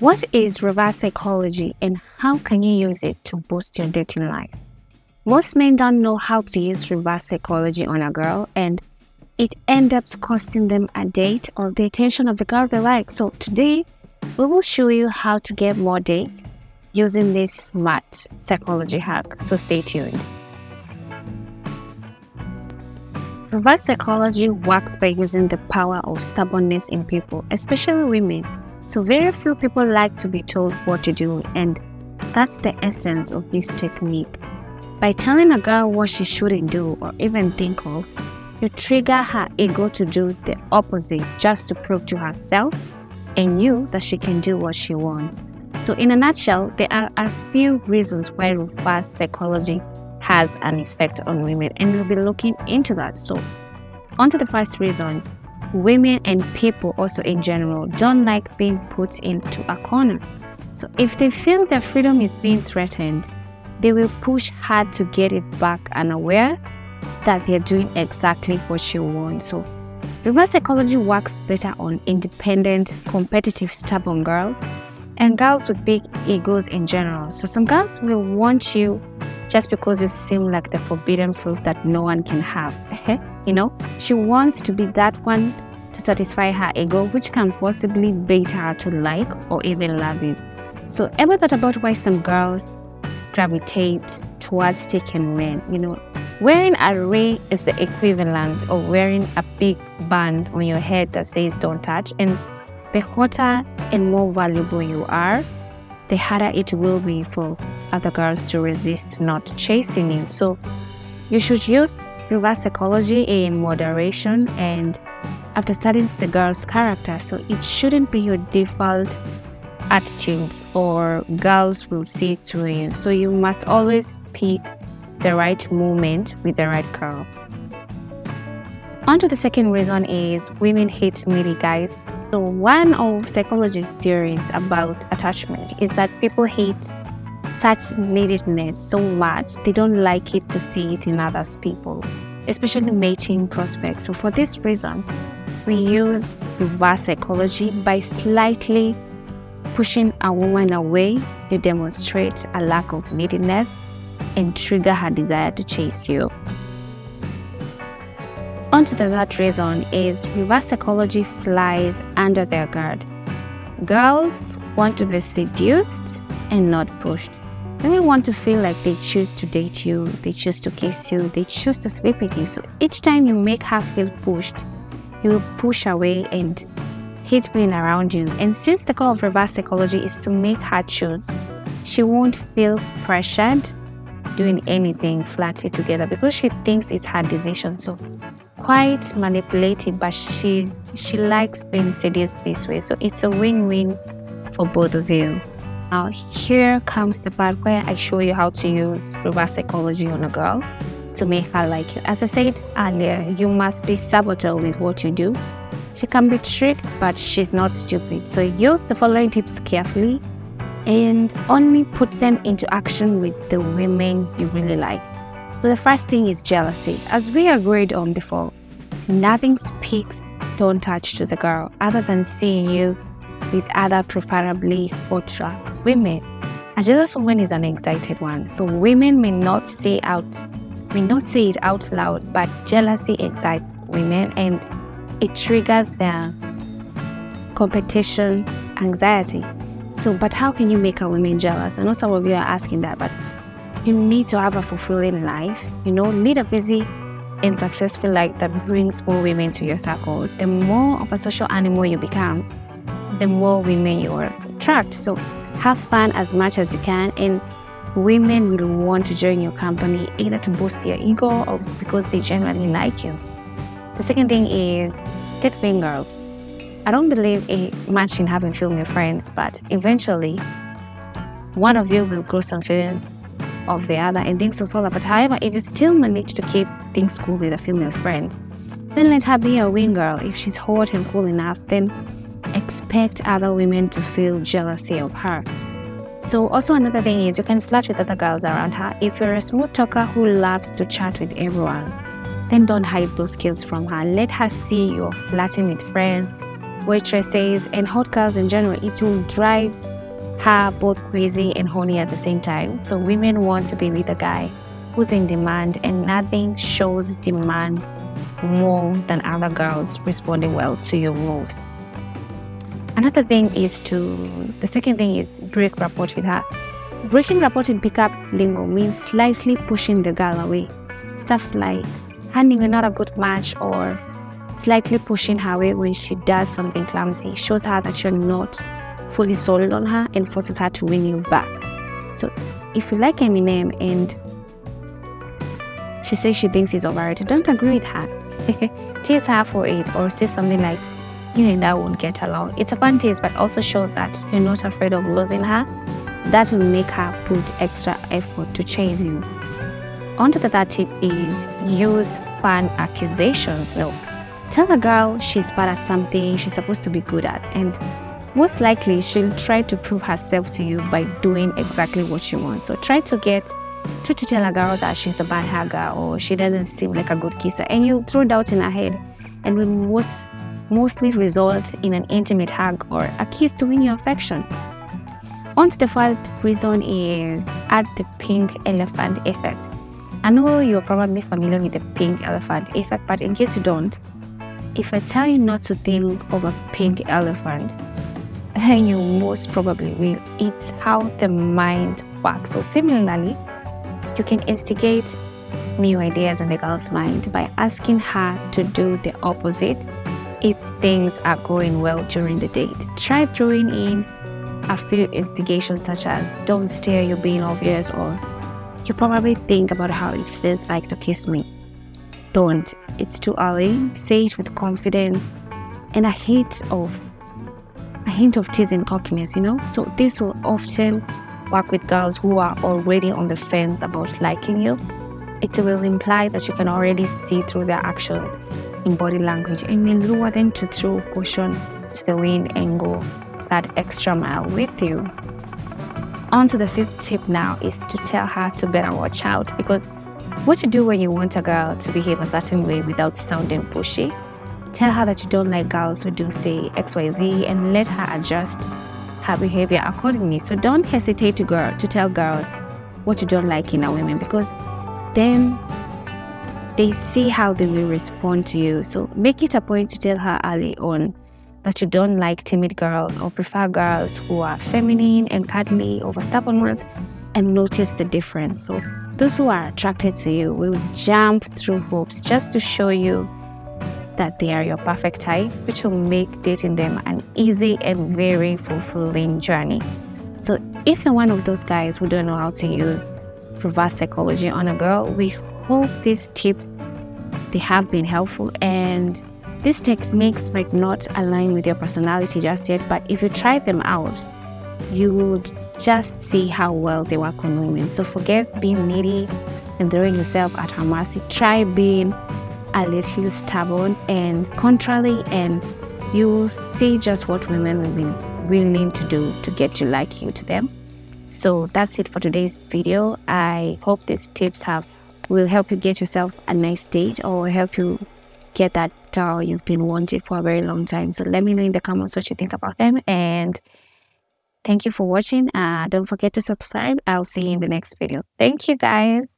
What is reverse psychology and how can you use it to boost your dating life? Most men don't know how to use reverse psychology on a girl, and it ends up costing them a date or the attention of the girl they like. So today, we will show you how to get more dates using this smart psychology hack. So stay tuned. Reverse psychology works by using the power of stubbornness in people, especially women. So very few people like to be told what to do, and that's the essence of this technique. By telling a girl what she shouldn't do or even think of, you trigger her ego to do the opposite just to prove to herself and you that she can do what she wants. So in a nutshell, there are a few reasons why reverse psychology has an effect on women, and we'll be looking into that. So on to the first reason. Women and people also in general don't like being put into a corner. So if they feel their freedom is being threatened, they will push hard to get it back, unaware that they're doing exactly what she wants. So reverse psychology works better on independent, competitive, stubborn girls and girls with big egos in general. So some girls will want you just because you seem like the forbidden fruit that no one can have. She wants to be that one to satisfy her ego, which can possibly bait her to like or even love you. So ever thought about why some girls gravitate towards taking men? Wearing a ring is the equivalent of wearing a big band on your head that says don't touch. And the hotter and more valuable you are, the harder it will be for other girls to resist not chasing you. So you should use reverse psychology in moderation and after studying the girl's character. So it shouldn't be your default attitudes or girls will see through you. So you must always pick the right moment with the right girl. On to the second reason is women hate needy guys. So one of psychology's theories about attachment is that people hate such neediness so much they don't like it to see it in others people, especially mating prospects. So for this reason, we use reverse psychology by slightly pushing a woman away to demonstrate a lack of neediness and trigger her desire to chase you. On to the third reason is reverse psychology flies under their guard. Girls want to be seduced and not pushed. They don't want to feel like they choose to date you, they choose to kiss you, they choose to sleep with you. So each time you make her feel pushed, you will push away and hate being around you. And since the goal of reverse psychology is to make her choose, she won't feel pressured doing anything flatly together because she thinks it's her decision. So quite manipulative, but she likes being seduced this way. So it's a win-win for both of you. Now here comes the part where I show you how to use reverse psychology on a girl to make her like you. As I said earlier, you must be subtle with what you do. She can be tricked, but she's not stupid. So use the following tips carefully and only put them into action with the women you really like. So the first thing is jealousy. As we agreed on before, nothing speaks don't touch to the girl other than seeing you with other preferably hotter women. A jealous woman is an excited one. So women may not say it out loud, but jealousy excites women and it triggers their competition anxiety. So, but how can you make a woman jealous? I know some of you are asking that, but you need to have a fulfilling life. Lead a busy and successful life that brings more women to your circle. The more of a social animal you become, the more women you attract. So have fun as much as you can, and women will want to join your company either to boost their ego or because they genuinely like you. The second thing is get wing girls. I don't believe much in having female friends, but eventually one of you will grow some feelings of the other and things will fall apart. However, if you still manage to keep things cool with a female friend, then let her be a wing girl. If she's hot and cool enough, then expect other women to feel jealousy of her. So also another thing is you can flirt with other girls around her. If you're a smooth talker who loves to chat with everyone, then don't hide those skills from her. Let her see you're flirting with friends, waitresses, and hot girls in general. It will drive her both crazy and horny at the same time. So women want to be with a guy who's in demand, and nothing shows demand more than other girls responding well to your moves. The second thing is break rapport with her. Breaking rapport in pickup lingo means slightly pushing the girl away. Stuff like handing her not a good match or slightly pushing her away when she does something clumsy shows her that you're not fully sold on her and forces her to win you back. So if you like Eminem and she says she thinks he's overrated, don't agree with her. Tease her for it, or say something like, you and I won't get along. It's a fun tease, but also shows that you're not afraid of losing her. That will make her put extra effort to chase you. On to the third tip is use fun accusations. No, tell a girl she's bad at something she's supposed to be good at, and most likely she'll try to prove herself to you by doing exactly what you want. So try to tell a girl that she's a bad hugger or she doesn't seem like a good kisser, and you throw doubt in her head, and will mostly result in an intimate hug or a kiss to win your affection. On to the fourth reason is add the pink elephant effect. I know you're probably familiar with the pink elephant effect, but in case you don't, if I tell you not to think of a pink elephant, then you most probably will. It's how the mind works. So similarly, you can instigate new ideas in the girl's mind by asking her to do the opposite if things are going well during the date. Try throwing in a few instigations such as, don't stare, you're being obvious, or you probably think about how it feels like to kiss me. Don't. It's too early. Say it with confidence and a hint of teasing cockiness, So this will often work with girls who are already on the fence about liking you. It will imply that you can already see through their actions in body language, and will lure them to throw caution to the wind and go that extra mile with you. On to the fifth tip now is to tell her to better watch out, because what you do when you want a girl to behave a certain way without sounding pushy, tell her that you don't like girls who do say XYZ and let her adjust her behavior accordingly. So don't hesitate to tell girls what you don't like in a woman, because then they see how they will respond to you. So make it a point to tell her early on that you don't like timid girls or prefer girls who are feminine and cuddly over stubborn ones, and notice the difference. So those who are attracted to you will jump through hoops just to show you that they are your perfect type, which will make dating them an easy and very fulfilling journey. So if you're one of those guys who don't know how to use reverse psychology on a girl, we hope these tips, they have been helpful, and these techniques might not align with your personality just yet, but if you try them out, you will just see how well they work on women. So forget being needy and throwing yourself at her mercy. Try being a little stubborn and contrary, and you will see just what women will be willing to do to get to like you to them. So that's it for today's video. I hope these tips will help you get yourself a nice date, or help you get that girl you've been wanting for a very long time. So let me know in the comments what you think about them, and thank you for watching. Don't forget to subscribe. I'll see you in the next video. Thank you, guys.